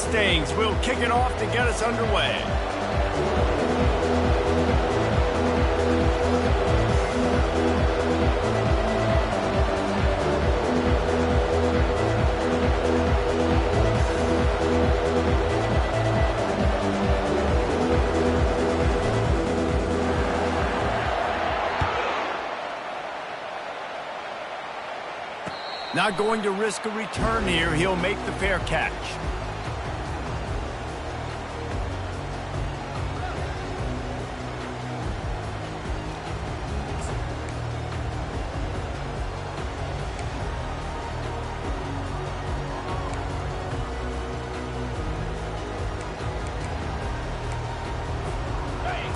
Mustangs will kick it off to get us underway. Not going to risk a return here. He'll make the fair catch.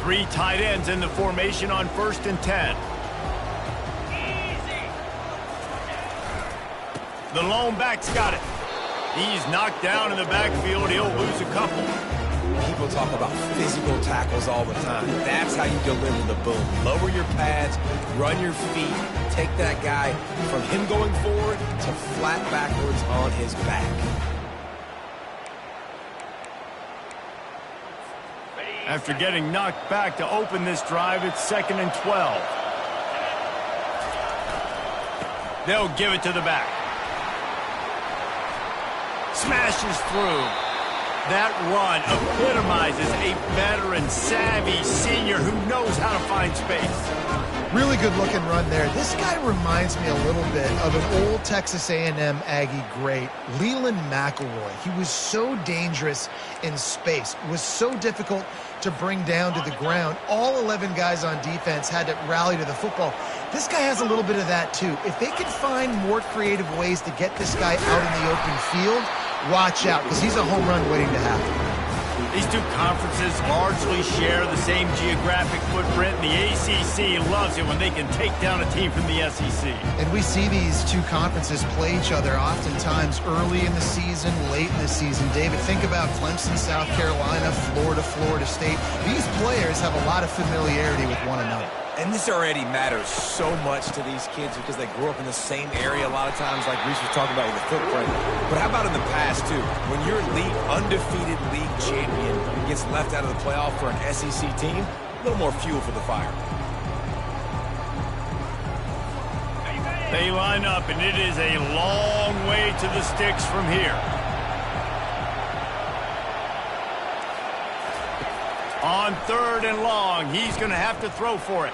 Three tight ends in the formation on 1st and 10. The lone back's got it. He's knocked down in the backfield. He'll lose a couple. People talk about physical tackles all the time. That's how you deliver the boom. Lower your pads, run your feet, take that guy from him going forward to flat backwards on his back. After getting knocked back to open this drive, it's 2nd and 12. They'll give it to the back. Smashes through. That run epitomizes a veteran, savvy senior who knows how to find space. Really good looking run there. This guy reminds me a little bit of an old Texas A&M Aggie great, Leland McElroy. He was so dangerous in space, was so difficult to bring down to the ground. All 11 guys on defense had to rally to the football. This guy has a little bit of that too. If they can find more creative ways to get this guy out in the open field, watch out, because he's a home run waiting to happen. These two conferences largely share the same geographic footprint, and the ACC loves it when they can take down a team from the SEC. And we see these two conferences play each other oftentimes early in the season, late in the season. David, think about Clemson, South Carolina, Florida, Florida State. These players have a lot of familiarity with one another. And this already matters so much to these kids because they grew up in the same area a lot of times, like Reese was talking about with the footprint. But how about in the past, too? When your undefeated league champion gets left out of the playoff for an SEC team, a little more fuel for the fire. They line up, and it is a long way to the sticks from here. On 3rd and long, he's going to have to throw for it.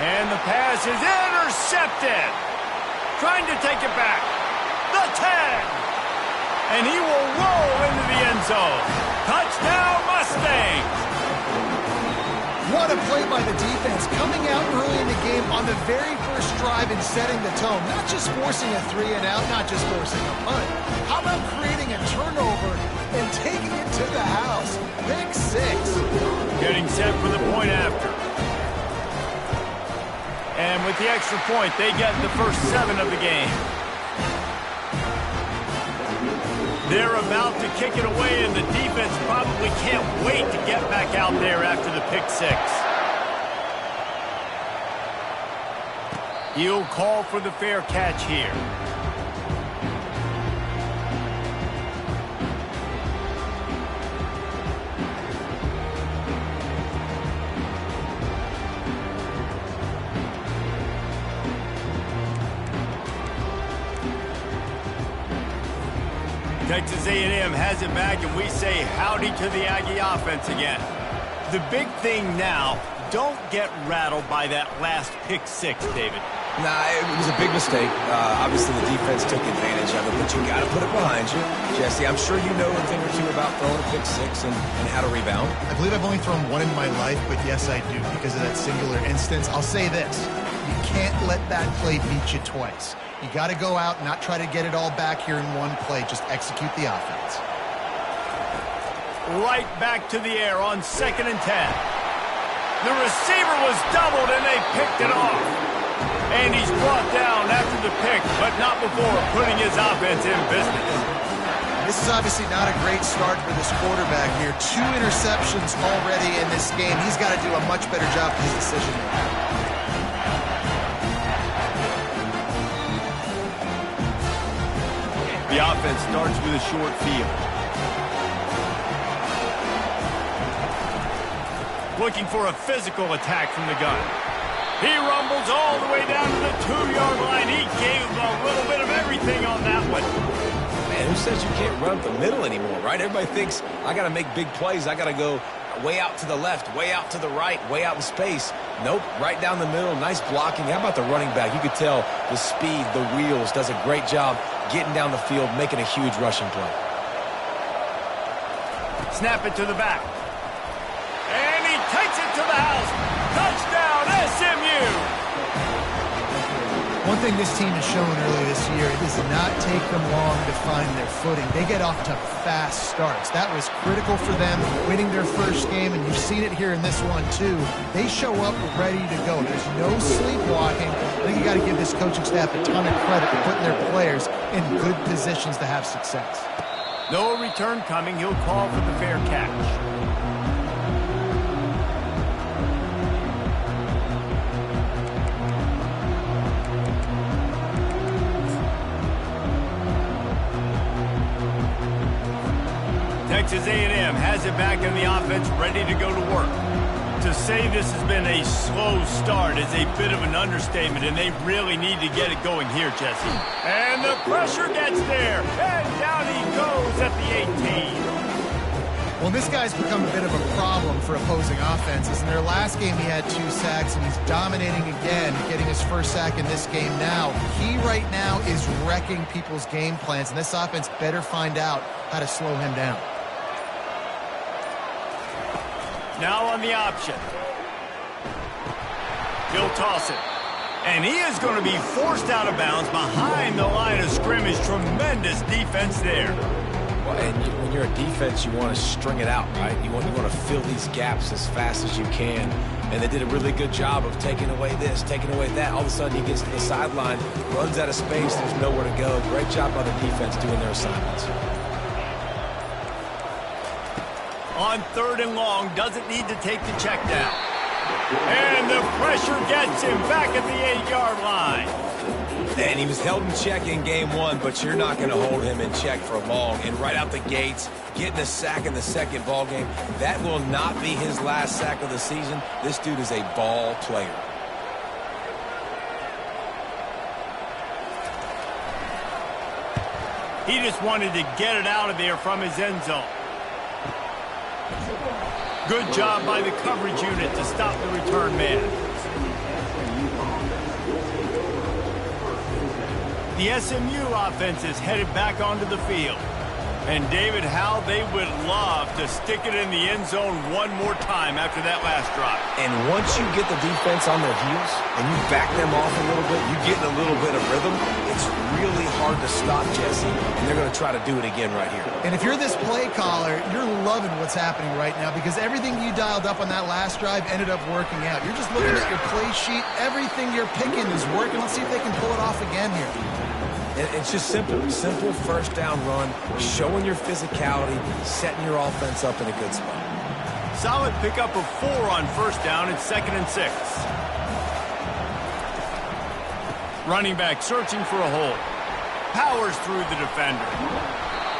And the pass is intercepted. Trying to take it back. The 10. And he will roll into the end zone. Touchdown, Mustangs. What a play by the defense, coming out early in the game on the very first drive and setting the tone. Not just forcing a 3-and-out, not just forcing a punt. How about creating a turnover and taking it to the house? Pick 6. Getting set for the point after. And with the extra point, they get the first 7 of the game. They're about to kick it away, and the defense probably can't wait to get back out there after the pick 6. He'll call for the fair catch here. Texas A&M has it back, and we say howdy to the Aggie offense again. The big thing now, don't get rattled by that last pick 6, David. Nah, it was a big mistake. Obviously, the defense took advantage of it, but you got to put it behind you. Jesse, I'm sure you know a thing or two about throwing a pick 6 and how to rebound. I believe I've only thrown one in my life, but yes, I do, because of that singular instance. I'll say this. You can't let that play beat you twice. You got to go out and not try to get it all back here in one play. Just execute the offense. Right back to the air on 2nd and 10. The receiver was doubled, and they picked it off. And he's brought down after the pick, but not before putting his offense in business. This is obviously not a great start for this quarterback here. 2 interceptions already in this game. He's got to do a much better job with his decision. The offense starts with a short field. looking for a physical attack from the gun. He rumbles all the way down to the 2-yard line. He gave him a little bit of everything on that one. Man, who says you can't run up the middle anymore, right? Everybody thinks I got to make big plays. I got to go way out to the left, way out to the right, way out in space. Nope, right down the middle. Nice blocking. How about the running back? You could tell the speed, the wheels, does a great job getting down the field, making a huge rushing play. Snap it to the back. And he takes it to the house. Touchdown, SMU! One thing this team has shown earlier this year, it does not take them long to find their footing. They get off to fast starts. That was critical for them, winning their first game, and you've seen it here in this one too. They show up ready to go. There's no sleepwalking. I think you got to give this coaching staff a ton of credit for putting their players in good positions to have success. No return coming. He'll call for the fair catch. Texas A&M has it back in the offense, ready to go to work. To say this has been a slow start is a bit of an understatement, and they really need to get it going here, Jesse. And the pressure gets there, and down he goes at the 18. Well, this guy's become a bit of a problem for opposing offenses. In their last game, he had 2 sacks, and he's dominating again, getting his first sack in this game now. He right now is wrecking people's game plans, and this offense better find out how to slow him down. Now on the option. He'll toss it. And he is going to be forced out of bounds behind the line of scrimmage. Tremendous defense there. Well, and when you're a defense, you want to string it out, right? You want to fill these gaps as fast as you can. And they did a really good job of taking away this, taking away that. All of a sudden, he gets to the sideline, runs out of space, there's nowhere to go. Great job by the defense doing their assignments. On 3rd and long, doesn't need to take the check down. And the pressure gets him back at the 8-yard line. And he was held in check in game 1, but you're not going to hold him in check for long. And right out the gates, getting a sack in the second ball game, that will not be his last sack of the season. This dude is a ball player. He just wanted to get it out of there from his end zone. Good job by the coverage unit to stop the return man. The SMU offense is headed back onto the field. And David, how they would love to stick it in the end zone one more time after that last drive. And once you get the defense on their heels and you back them off a little bit, you get in a little bit of rhythm, it's really hard to stop, Jesse. And they're going to try to do it again right here. And if you're this play caller, you're loving what's happening right now because everything you dialed up on that last drive ended up working out. You're just looking at your play sheet. Everything you're picking is working. Let's see if they can pull it off again here. It's just simple first down run, showing your physicality, setting your offense up in a good spot. Solid pickup of 4 on first down and 2nd and 6. Running back searching for a hole. Powers through the defender.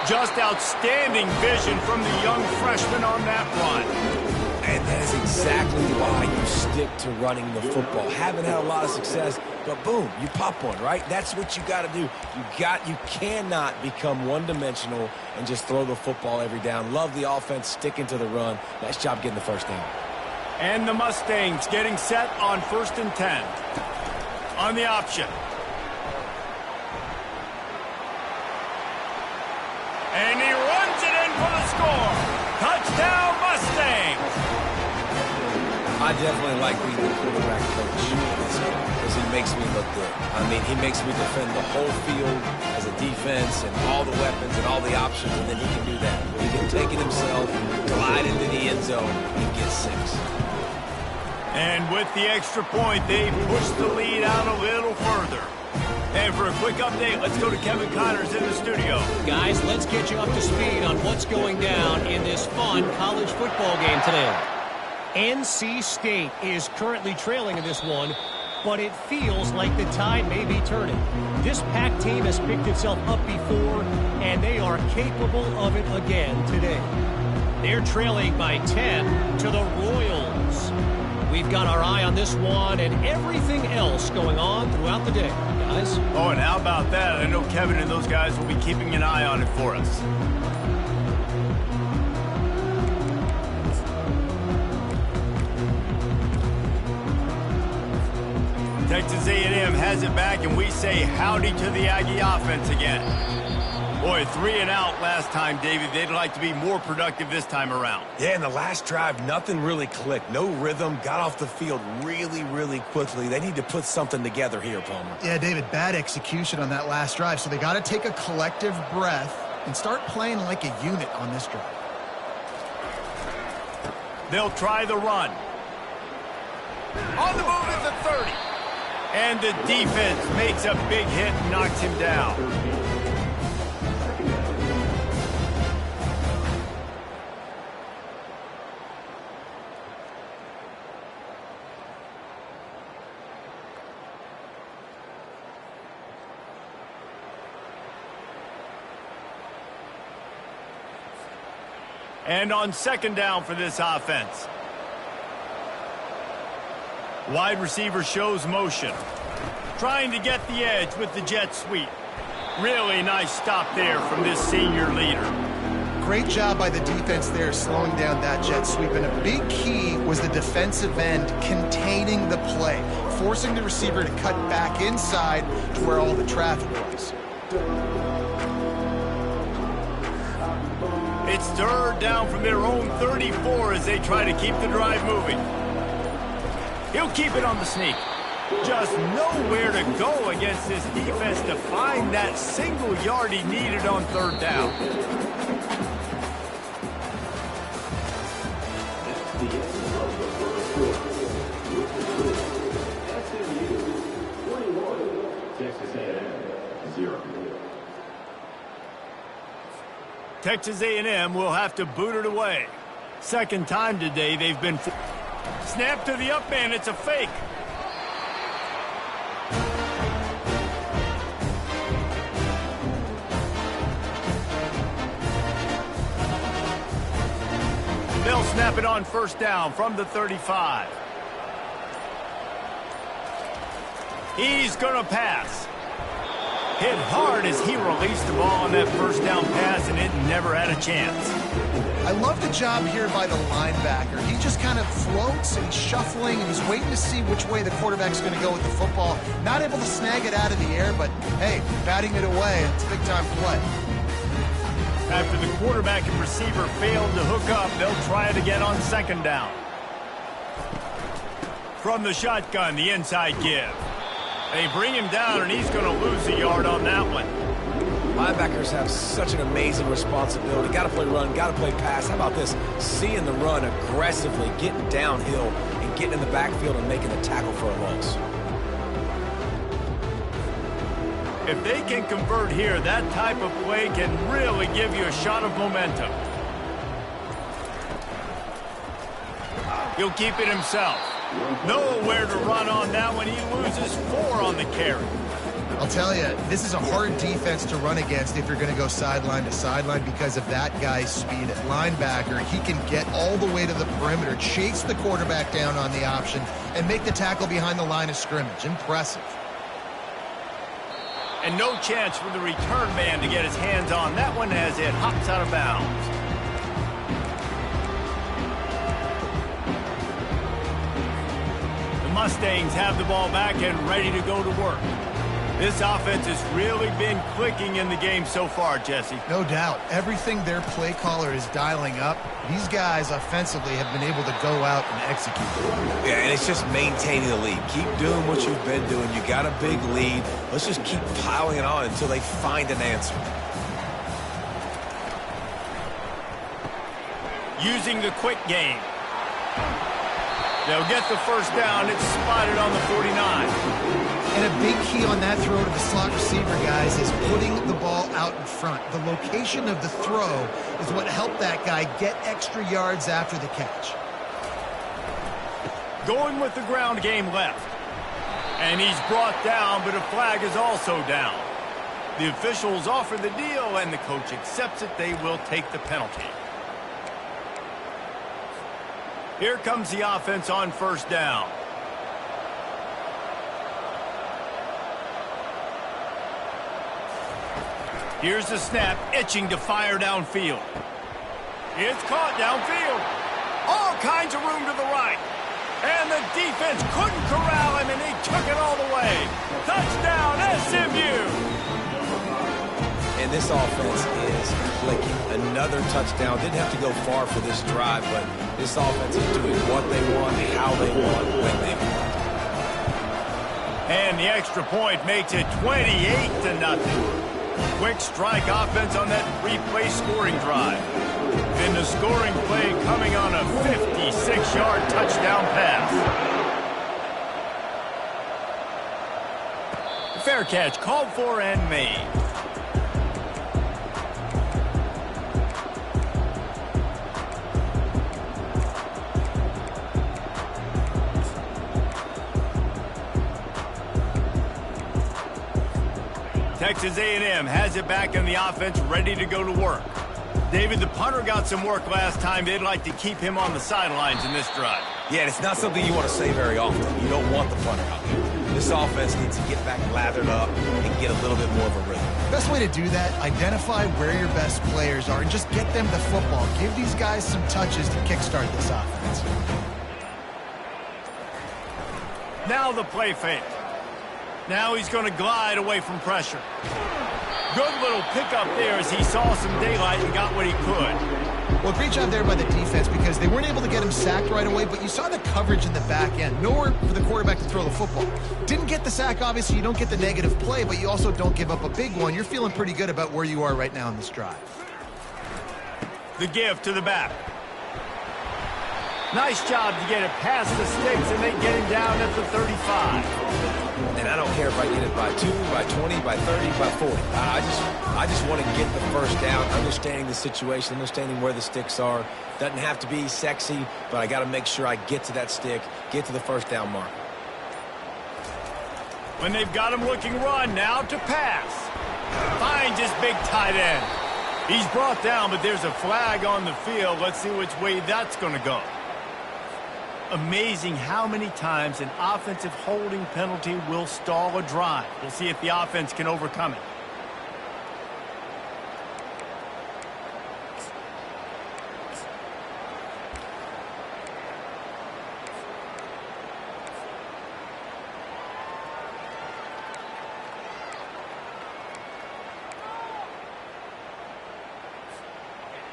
Just outstanding vision from the young freshman on that run. And that is exactly why you stick to running the football. Haven't had a lot of success, but boom, you pop one, right? That's what you got to do. You cannot become one-dimensional and just throw the football every down. Love the offense, sticking to the run. Nice job getting the first down. And the Mustangs getting set on 1st and 10. On the option. And he runs it in for the score. Touchdown, Mustangs! I definitely like being the quarterback coach because he makes me look good. I mean, he makes me defend the whole field as a defense and all the weapons and all the options, and then he can do that. He can take it himself, glide into the end zone, and get 6. And with the extra point, they push the lead out a little further. And for a quick update, let's go to Kevin Connors in the studio. Guys, let's get you up to speed on what's going down in this fun college football game today. NC State is currently trailing in this one, but it feels like the tide may be turning. This Pac team has picked itself up before, and they are capable of it again today. They're trailing by 10 to the Royals. We've got our eye on this one and everything else going on throughout the day, guys. Oh, and how about that? I know Kevin and those guys will be keeping an eye on it for us. Texas A&M has it back, and we say howdy to the Aggie offense again. Boy, 3 and out last time, David. They'd like to be more productive this time around. Yeah, in the last drive, nothing really clicked. No rhythm, got off the field really quickly. They need to put something together here, Palmer. Yeah, David, bad execution on that last drive, so they got to take a collective breath and start playing like a unit on this drive. They'll try the run. On the move at the 30. And the defense makes a big hit and knocks him down. And on second down for this offense. Wide receiver shows motion. Trying to get the edge with the jet sweep. Really nice stop there from this senior leader. Great job by the defense there slowing down that jet sweep. And a big key was the defensive end containing the play, forcing the receiver to cut back inside to where all the traffic was. It's third down from their own 34 as they try to keep the drive moving. He'll keep it on the sneak. Just nowhere to go against this defense to find that single yard he needed on third down. Texas A&M will have to boot it away. Second time today they've been... Snap to the up man, it's a fake. They'll snap it on first down from the 35. He's gonna pass. Hit hard as he released the ball on that first down pass, and it never had a chance. I love the job here by the linebacker. He just kind of floats and he's shuffling and he's waiting to see which way the quarterback's going to go with the football. Not able to snag it out of the air, but hey, batting it away, it's a big-time play. After the quarterback and receiver failed to hook up, they'll try it again on second down. From the shotgun, the inside give. They bring him down, and he's going to lose a yard on that one. Linebackers have such an amazing responsibility. Got to play run, got to play pass. How about this? Seeing the run aggressively, getting downhill, and getting in the backfield and making the tackle for a loss. If they can convert here, that type of play can really give you a shot of momentum. He'll keep it himself. Nowhere to run on that one. He loses 4 on the carry. I'll tell you, this is a hard defense to run against if you're going to go sideline to sideline because of that guy's speed at linebacker. He can get all the way to the perimeter, chase the quarterback down on the option, and make the tackle behind the line of scrimmage. Impressive. And no chance for the return man to get his hands on that one as it hops out of bounds. The Mustangs have the ball back and ready to go to work. This offense has really been clicking in the game so far, Jesse. No doubt. Everything their play caller is dialing up, these guys offensively have been able to go out and execute. Yeah, and it's just maintaining the lead. Keep doing what you've been doing. You got a big lead. Let's just keep piling it on until they find an answer. Using the quick game. They'll get the first down. It's spotted on the 49. And a big key on that throw to the slot receiver, guys, is putting the ball out in front. The location of the throw is what helped that guy get extra yards after the catch. Going with the ground game left. And he's brought down, but a flag is also down. The officials offer the deal, and the coach accepts it. They will take the penalty. Here comes the offense on first down. Here's the snap, itching to fire downfield. It's caught downfield. All kinds of room to the right. And the defense couldn't corral him, and he took it all the way. Touchdown, SMU! And this offense is clicking. Another touchdown. Didn't have to go far for this drive, but this offense is doing what they want, how they want, when they want. And the extra point makes it 28-0. Quick strike offense on that three-play scoring drive. Then the scoring play coming on a 56-yard touchdown pass. Fair catch called for and made. Texas A&M has it back in the offense, ready to go to work. David, the punter got some work last time. They'd like to keep him on the sidelines in this drive. Yeah, and it's not something you want to say very often. You don't want the punter out there. This offense needs to get back lathered up and get a little bit more of a rhythm. Best way to do that, identify where your best players are and just get them the football. Give these guys some touches to kickstart this offense. Now the play fake. Now he's going to glide away from pressure. Good little pickup there as he saw some daylight and got what he could. Well, great job there by the defense because they weren't able to get him sacked right away, but you saw the coverage in the back end. Nowhere for the quarterback to throw the football. Didn't get the sack, obviously. You don't get the negative play, but you also don't give up a big one. You're feeling pretty good about where you are right now in this drive. The give to the back. Nice job to get it past the sticks, and they get him down at the 35. And I don't care if I get it by 2, by 20, by 30, by 40. I just want to get the first down, understanding the situation, understanding where the sticks are. Doesn't have to be sexy, but I got to make sure I get to that stick, get to the first down mark. When they've got him looking run, now to pass. Finds his big tight end. He's brought down, but there's a flag on the field. Let's see which way that's going to go. Amazing how many times an offensive holding penalty will stall a drive. We'll see if the offense can overcome it.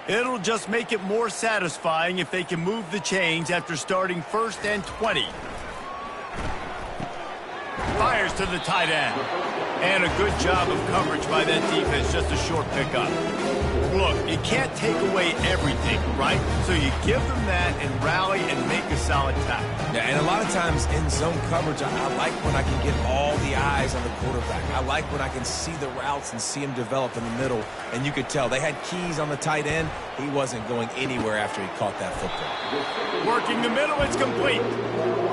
It'll just make it more satisfying if they can move the chains after starting 1st and 20. Fires to the tight end. And a good job of coverage by that defense, just a short pickup. Look, you can't take away everything, right? So you give them that and rally and make a solid tackle. Yeah, and a lot of times in zone coverage, I like when I can get all the eyes on the quarterback. I like when I can see the routes and see him develop in the middle. And you could tell they had keys on the tight end. He wasn't going anywhere after he caught that football. Working the middle, it's complete.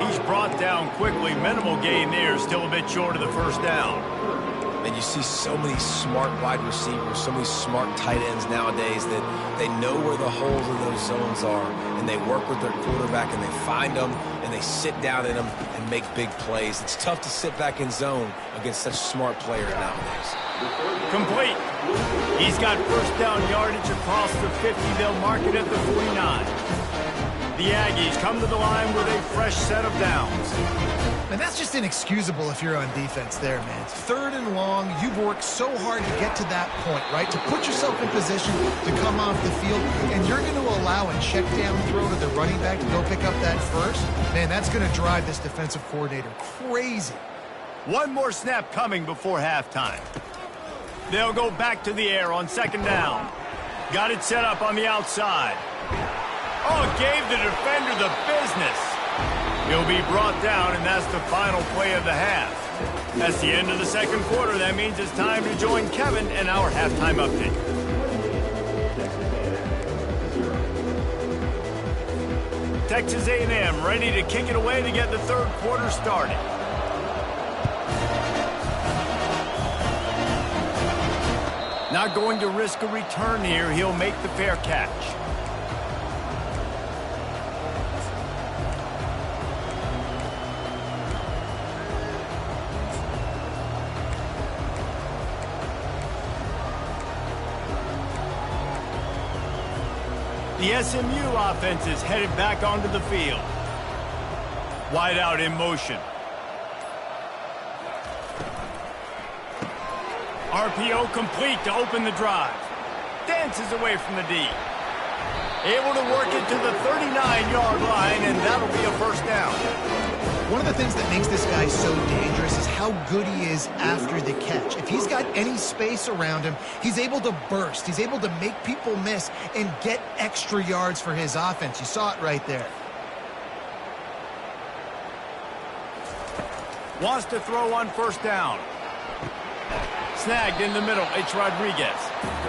He's brought down quickly. Minimal gain there, still a bit short of the first down. And you see so many smart wide receivers, so many smart tight ends nowadays that they know where the holes in those zones are, and they work with their quarterback, and they find them, and they sit down in them and make big plays. It's tough to sit back in zone against such smart players nowadays. Complete. He's got first down yardage across the 50. They'll mark it at the 49. The Aggies come to the line with a fresh set of downs. And that's just inexcusable if you're on defense there, man. It's 3rd and long. You've worked so hard to get to that point, right? To put yourself in position to come off the field, and you're going to allow a check down throw to the running back to go pick up that first. Man, that's going to drive this defensive coordinator crazy. One more snap coming before halftime. They'll go back to the air on 2nd down. Got it set up on the outside. Oh, gave the defender the business. He'll be brought down, and that's the final play of the half. That's the end of the 2nd quarter. That means it's time to join Kevin and our halftime update. Texas A&M ready to kick it away to get the 3rd quarter started. Not going to risk a return here. He'll make the fair catch. The SMU offense is headed back onto the field. Wide out in motion. RPO complete to open the drive. Dances away from the D. Able to work it to the 39-yard line, and that'll be a first down. One of the things that makes this guy so dangerous is how good he is after the catch. If he's got any space around him, he's able to burst. He's able to make people miss and get extra yards for his offense. You saw it right there. Wants to throw on first down. Snagged in the middle, it's Rodriguez.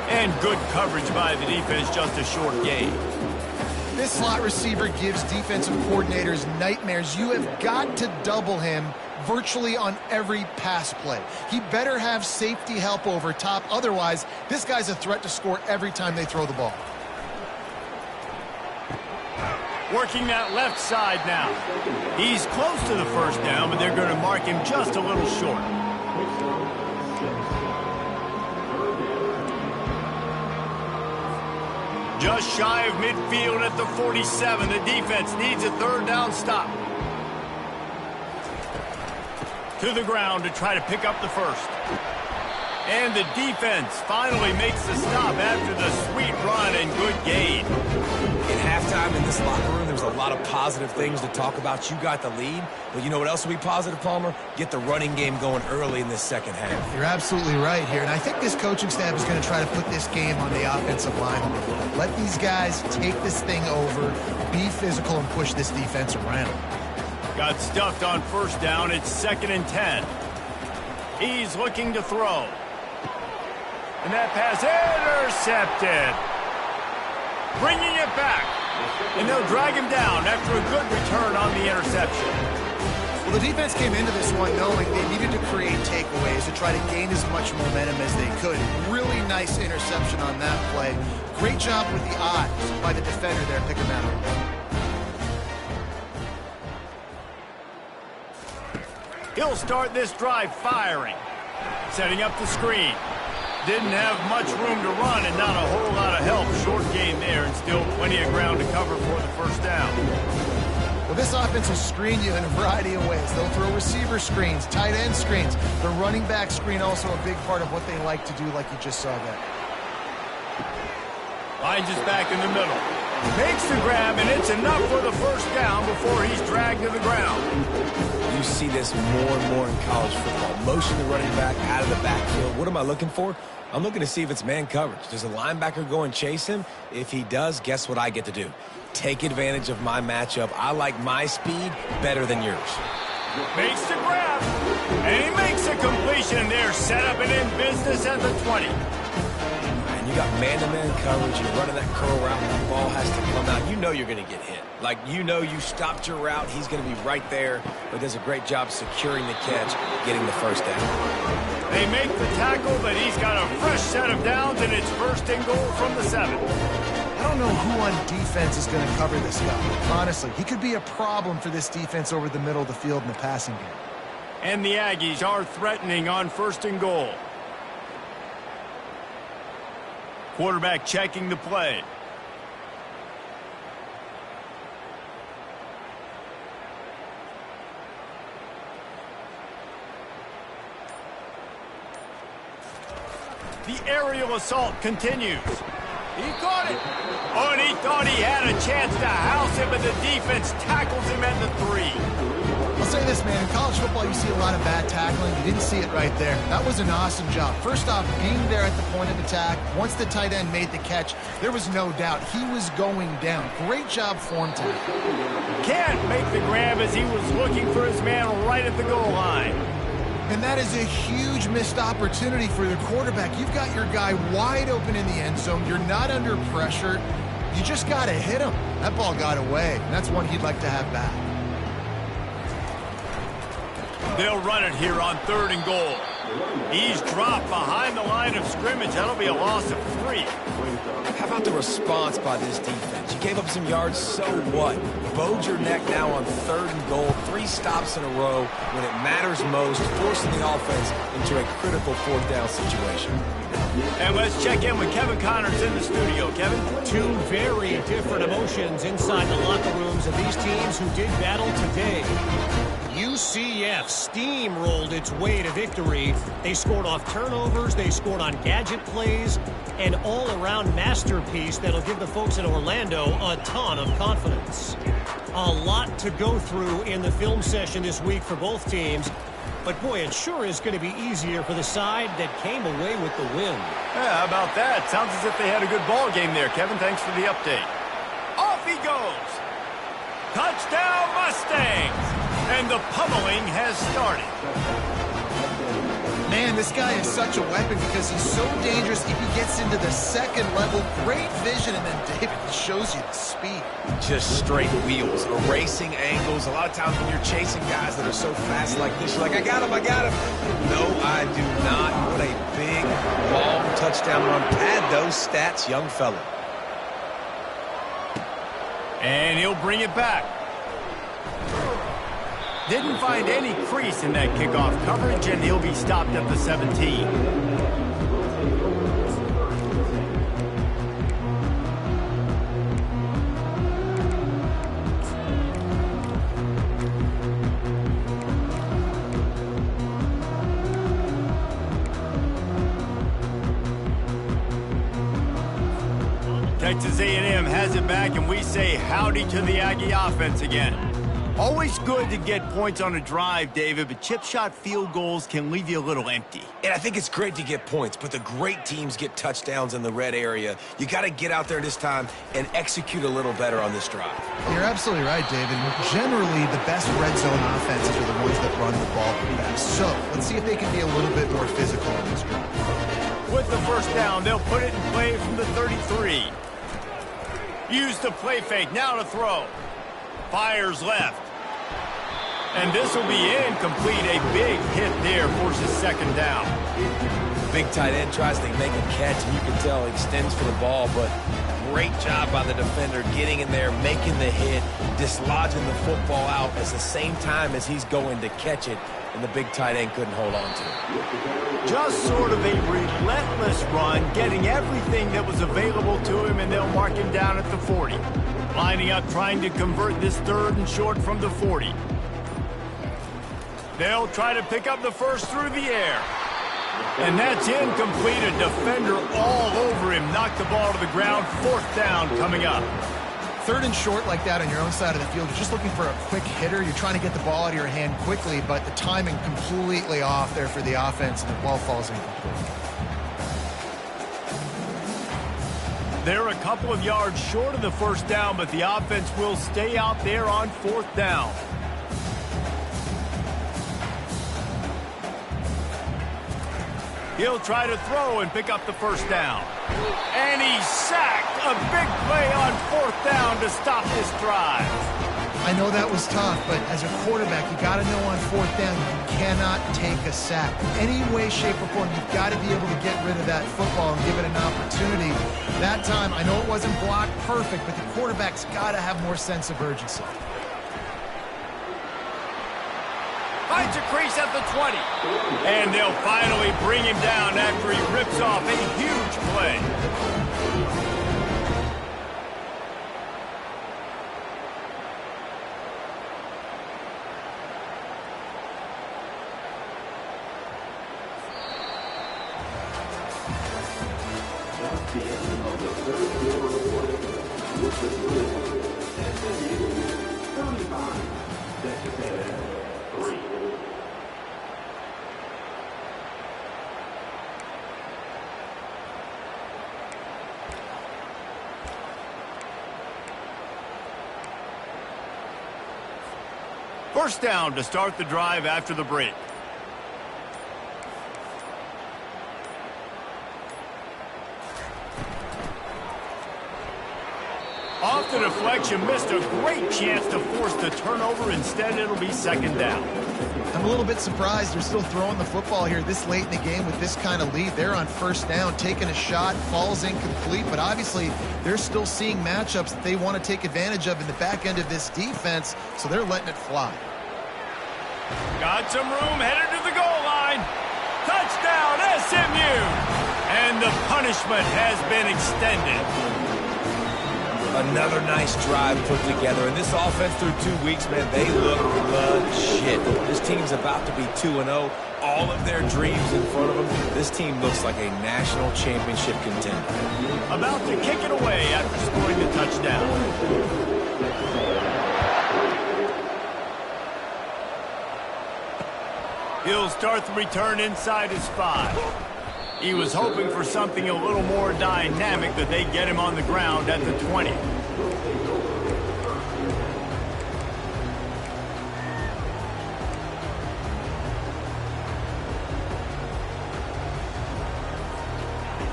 And good coverage by the defense, just a short gain. This slot receiver gives defensive coordinators nightmares. You have got to double him virtually on every pass play. He better have safety help over top. Otherwise, this guy's a threat to score every time they throw the ball. Working that left side now. He's close to the first down, but they're going to mark him just a little short. Just shy of midfield at the 47. The defense needs a third down stop. To the ground to try to pick up the first. And the defense finally makes the stop after the sweet run and good gain. In halftime in this locker room, there's a lot of positive things to talk about. You got the lead, but you know what else will be positive, Palmer? Get the running game going early in this second half. You're absolutely right here, and I think this coaching staff is going to try to put this game on the offensive line. Let these guys take this thing over, be physical, and push this defense around. Got stuffed on first down. It's 2nd and 10. He's looking to throw. And that pass intercepted. Bringing it back. And they'll drag him down after a good return on the interception. Well, the defense came into this one knowing they needed to create takeaways to try to gain as much momentum as they could. Really nice interception on that play. Great job with the eyes by the defender there, picking that up. He'll start this drive firing. Setting up the screen. Didn't have much room to run and not a whole lot of help. Short gain there and still plenty of ground to cover for the first down. Well, this offense will screen you in a variety of ways. They'll throw receiver screens, tight end screens. The running back screen also a big part of what they like to do, like you just saw there. Finds his back in the middle. Makes the grab, and it's enough for the first down before he's dragged to the ground. You see this more and more in college football. Motion the running back out of the backfield. What am I looking for? I'm looking to see if it's man coverage. Does a linebacker go and chase him? If he does, guess what I get to do? Take advantage of my matchup. I like my speed better than yours. Makes the grab, and he makes a completion there. Set up and in business at the 20. And you got man-to-man coverage. You're running that curl route, and the ball has to come out. You know you're going to get hit. Like, you know you stopped your route. He's going to be right there, but does a great job securing the catch, getting the first down. They make the tackle, but he's got a fresh set of downs, and it's 1st and goal from the 7. I don't know who on defense is going to cover this guy. Honestly, he could be a problem for this defense over the middle of the field in the passing game. And the Aggies are threatening on 1st and goal. Quarterback checking the play. The aerial assault continues. He caught it. Oh, and he thought he had a chance to house him, but the defense tackles him at the 3. I'll say this, man. In college football, you see a lot of bad tackling. You didn't see it right there. That was an awesome job. First off, being there at the point of attack. Once the tight end made the catch, there was no doubt he was going down. Great job form tackle. Can't make the grab as he was looking for his man right at the goal line. And that is a huge missed opportunity for the quarterback. You've got your guy wide open in the end zone. You're not under pressure. You just got to hit him. That ball got away. And that's one he'd like to have back. They'll run it here on 3rd and goal. He's dropped behind the line of scrimmage. That'll be a loss of 3. How about the response by this defense? You gave up some yards, so what? Bowed your neck now on 3rd and goal. 3 stops in a row when it matters most, forcing the offense into a critical 4th down situation. And let's check in with Kevin Connors in the studio. Kevin? Two very different emotions inside the locker rooms of these teams who did battle today. UCF steamrolled its way to victory. They scored off turnovers, they scored on gadget plays, an all-around masterpiece that'll give the folks in Orlando a ton of confidence. A lot to go through in the film session this week for both teams. But, boy, it sure is going to be easier for the side that came away with the win. Yeah, how about that? Sounds as if they had a good ball game there, Kevin. Thanks for the update. Off he goes. Touchdown, Mustangs! And the pummeling has started. Man, this guy is such a weapon because he's so dangerous if he gets into the second level. Great vision, and then David shows you the speed. Just straight wheels, erasing angles. A lot of times when you're chasing guys that are so fast like this, you're like, I got him. No, I do not. What a big, long touchdown run. Pad those stats, young fella. And he'll bring it back. Didn't find any crease in that kickoff coverage, and he'll be stopped at the 17. Texas A&M has it back, and we say howdy to the Aggie offense again. Always good to get points on a drive, David, but chip shot field goals can leave you a little empty. And I think it's great to get points, but the great teams get touchdowns in the red area. You got to get out there this time and execute a little better on this drive. You're absolutely right, David. Generally, the best red zone offenses are the ones that run the ball the best. So let's see if they can be a little bit more physical on this drive. With the first down, they'll put it in play from the 33. Use the play fake, now to throw. Fires left. And this will be incomplete. A big hit there forces second down. Big tight end tries to make a catch, and you can tell he extends for the ball, but great job by the defender getting in there, making the hit, dislodging the football out at the same time as he's going to catch it, and the big tight end couldn't hold on to it. Just sort of a relentless run, getting everything that was available to him, and they'll mark him down at the 40. Lining up, trying to convert this third and short from the 40. They'll try to pick up the first through the air. And that's incomplete. A defender all over him. Knocked the ball to the ground. Fourth down coming up. Third and short like that on your own side of the field, you're just looking for a quick hitter. You're trying to get the ball out of your hand quickly, but the timing completely off there for the offense, and the ball falls incomplete. They're a couple of yards short of the first down, but the offense will stay out there on fourth down. He'll try to throw and pick up the first down. And he's sacked. A big play on fourth down to stop this drive. I know that was tough, but as a quarterback, you got to know on fourth down, you cannot take a sack. Any way, shape, or form, you've got to be able to get rid of that football and give it an opportunity. That time, I know it wasn't blocked perfect, but the quarterback's got to have more sense of urgency. Finds a crease at the 20. And they'll finally bring him down after he rips off a huge play. First down to start the drive after the break. Off the deflection, missed a great chance to force the turnover. Instead, it'll be second down. I'm a little bit surprised they're still throwing the football here this late in the game with this kind of lead. They're on first down, taking a shot, falls incomplete, but obviously they're still seeing matchups that they want to take advantage of in the back end of this defense, so they're letting it fly. Got some room, headed to the goal line. Touchdown, SMU! And the punishment has been extended. Another nice drive put together. And this offense through 2 weeks, man, they look legit. This team's about to be 2-0. All of their dreams in front of them. This team looks like a national championship contender. About to kick it away after scoring the touchdown. He'll start the return inside his 5. He was hoping for something a little more dynamic, but they get him on the ground at the 20.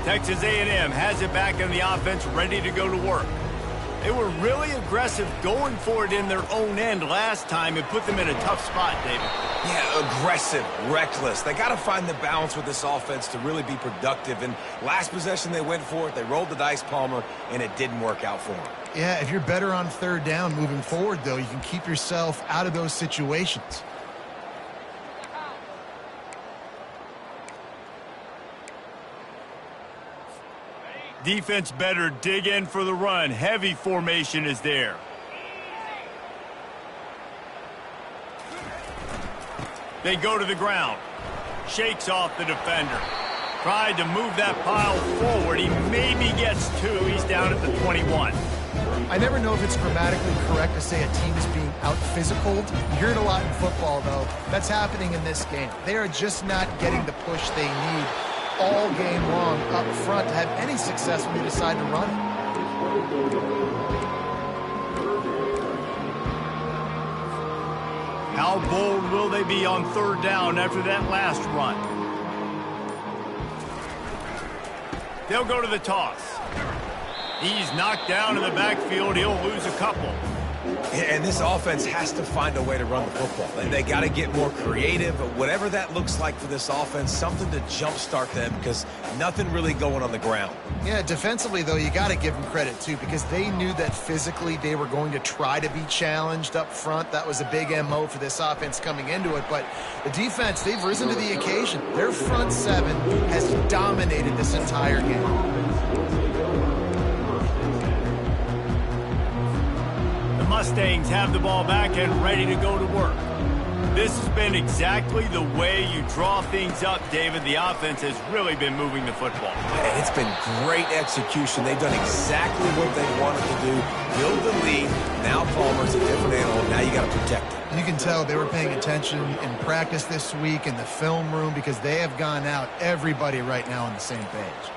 Texas A&M has it back in the offense, ready to go to work. They were really aggressive going for it in their own end last time. It put them in a tough spot, David. Yeah, aggressive, reckless. They got to find the balance with this offense to really be productive. And last possession they went for it. They rolled the dice, Palmer, and it didn't work out for them. Yeah, if you're better on third down moving forward, though, you can keep yourself out of those situations. Defense better dig in for the run. Heavy formation is there. They go to the ground. Shakes off the defender. Tried to move that pile forward. He maybe gets 2. He's down at the 21. I never know if it's grammatically correct to say a team is being out-physicaled. You hear it a lot in football, though. That's happening in this game. They are just not getting the push they need all game long up front to have any success when they decide to run it. How bold will they be on third down after that last run? They'll go to the toss. He's knocked down in the backfield. He'll lose a couple. And this offense has to find a way to run the football. They got to get more creative, whatever that looks like for this offense, something to jumpstart them because nothing really going on the ground. Yeah, defensively, though, you got to give them credit, too, because they knew that physically they were going to try to be challenged up front. That was a big MO for this offense coming into it. But the defense, they've risen to the occasion. Their front 7 has dominated this entire game. Mustangs have the ball back and ready to go to work. This has been exactly the way you draw things up, David. The offense has really been moving the football. And it's been great execution. They've done exactly what they wanted to do. Build the lead. Now Palmer's a different animal. Now you got to protect it. You can tell they were paying attention in practice this week in the film room because they have gone out, everybody right now on the same page.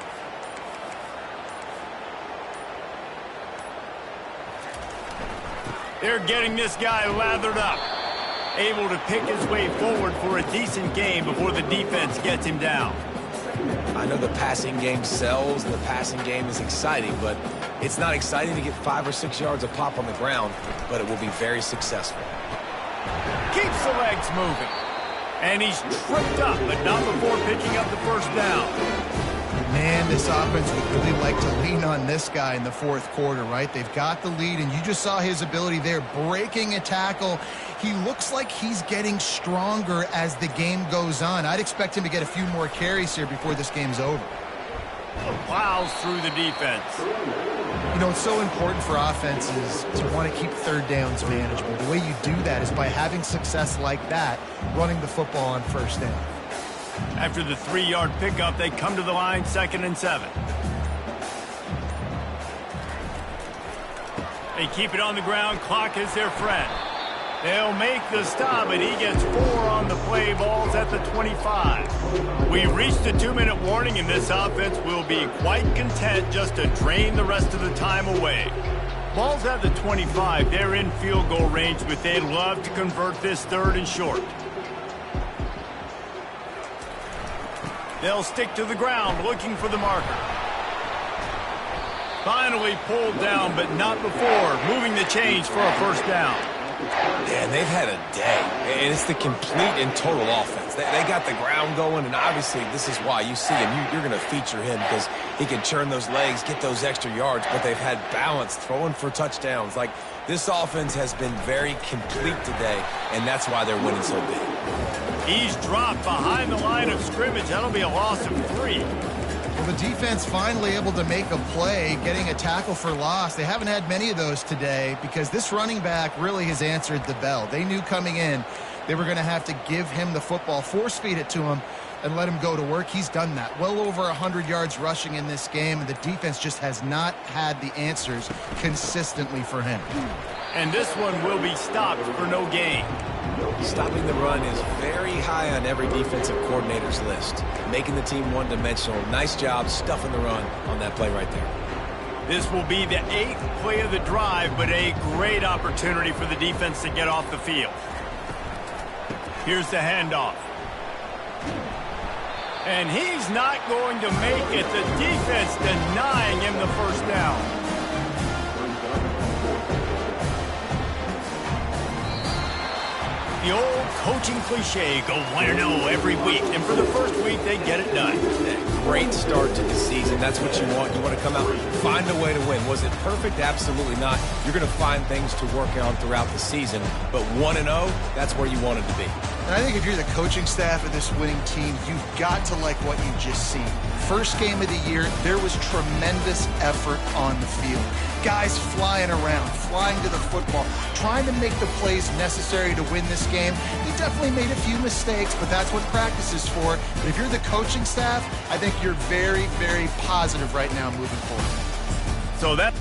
They're getting this guy lathered up. Able to pick his way forward for a decent game before the defense gets him down. I know the passing game sells, the passing game is exciting, but it's not exciting to get 5 or 6 yards of pop on the ground, but it will be very successful. Keeps the legs moving. And he's tripped up, but not before picking up the first down. Man, this offense would really like to lean on this guy in the fourth quarter, right? They've got the lead, and you just saw his ability there, breaking a tackle. He looks like he's getting stronger as the game goes on. I'd expect him to get a few more carries here before this game's over. Plows through the defense. You know, it's so important for offenses to want to keep third downs manageable. The way you do that is by having success like that, running the football on first down. After the 3-yard pickup, they come to the line, 2nd and 7. They keep it on the ground. Clock is their friend. They'll make the stop, and he gets 4 on the play. Ball's at the 25. We reached the 2-minute warning, and this offense will be quite content just to drain the rest of the time away. Ball's at the 25. They're in field goal range, but they'd love to convert this 3rd and short. They'll stick to the ground, looking for the marker. Finally pulled down, but not before moving the chains for a first down. And they've had a day. And it's the complete and total offense. They got the ground going, and obviously this is why you see him. You're going to feature him because he can churn those legs, get those extra yards, but they've had balance, throwing for touchdowns. Like, this offense has been very complete today, and that's why they're winning so big. He's dropped behind the line of scrimmage. That'll be a loss of 3. Well, the defense finally able to make a play, getting a tackle for loss. They haven't had many of those today because this running back really has answered the bell. They knew coming in they were going to have to give him the football, force feed it to him, and let him go to work. He's done that. Well over 100 yards rushing in this game, and the defense just has not had the answers consistently for him. And this one will be stopped for no gain. Stopping the run is very high on every defensive coordinator's list. Making the team one-dimensional. Nice job stuffing the run on that play right there. This will be the 8th play of the drive, but a great opportunity for the defense to get off the field. Here's the handoff. And he's not going to make it. The defense denying him the first down. The old coaching cliche, go 1-0 every week. And for the first week, they get it done. Great start to the season. That's what you want. You want to come out and find a way to win. Was it perfect? Absolutely not. You're going to find things to work on throughout the season. But 1-0, that's where you wanted to be. And I think if you're the coaching staff of this winning team, you've got to like what you've just seen. First game of the year, there was tremendous effort on the field. Guys flying around, flying to the football, trying to make the plays necessary to win this game. He definitely made a few mistakes, but that's what practice is for. But if you're the coaching staff, I think you're very, very positive right now moving forward. So that